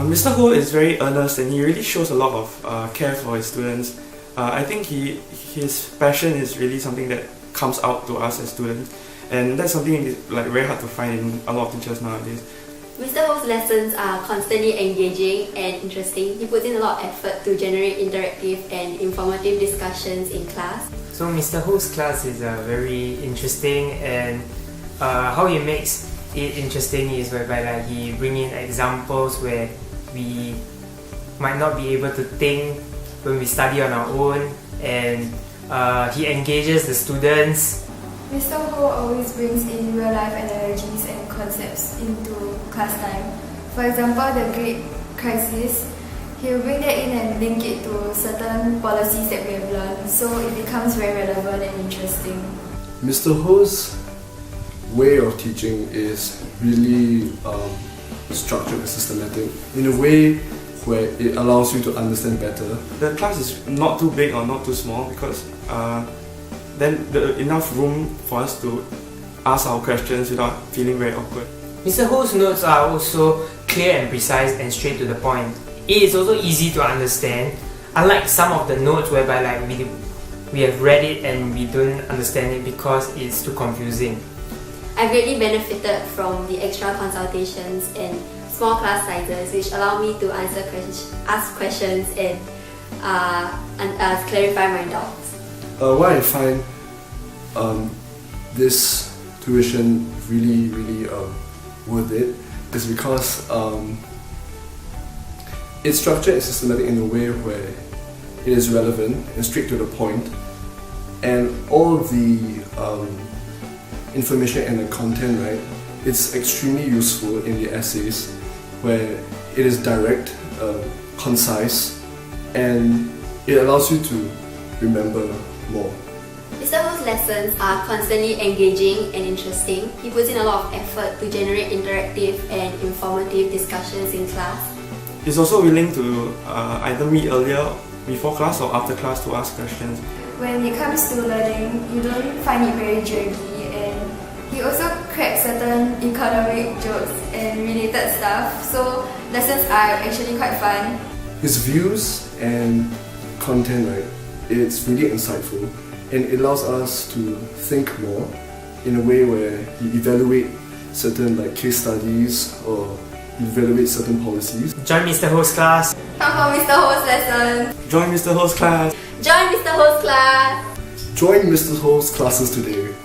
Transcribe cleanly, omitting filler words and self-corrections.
Mr. Ho is very earnest and he really shows a lot of care for his students. I think his passion is really something that comes out to us as students, and that's something like very hard to find in a lot of teachers nowadays. Mr. Ho's lessons are constantly engaging and interesting. He puts in a lot of effort to generate interactive and informative discussions in class. So Mr. Ho's class is very interesting, and how he makes it interesting is whereby he bring in examples where we might not be able to think when we study on our own, and he engages the students. Mr. Ho always brings in real-life analogies and concepts into class time. For example, the Great Crisis, he'll bring that in and link it to certain policies that we have learned, so it becomes very relevant and interesting. Mr. Ho's way of teaching is really structured and systematic in a way where it allows you to understand better. The class is not too big or not too small because then there's enough room for us to ask our questions without feeling very awkward. Mr. Ho's notes are also clear and precise and straight to the point. It is also easy to understand, unlike some of the notes whereby we have read it and we don't understand it because it's too confusing. I greatly benefited from the extra consultations and small class sizes, which allow me to ask questions and clarify my doubts. Why I find this tuition really worth it is because it's structured and systematic in a way where it is relevant and straight to the point, and all the information and the content, right, it's extremely useful in the essays where it is direct, concise, and it allows you to remember more. Mr. Ho's lessons are constantly engaging and interesting. He puts in a lot of effort to generate interactive and informative discussions in class. He's also willing to either meet earlier before class or after class to ask questions. When it comes to learning, you don't find it very jerky, and he also cracks certain economic jokes and related stuff, so lessons are actually quite fun. His views and content, right, it's really insightful, and it allows us to think more in a way where he evaluates certain case studies or evaluates certain policies. Join Mr. Ho's class. Come for Mr. Ho's lesson. Join Mr. Ho's class. Join Mr. Ho's class. Join Mr. Ho's classes today.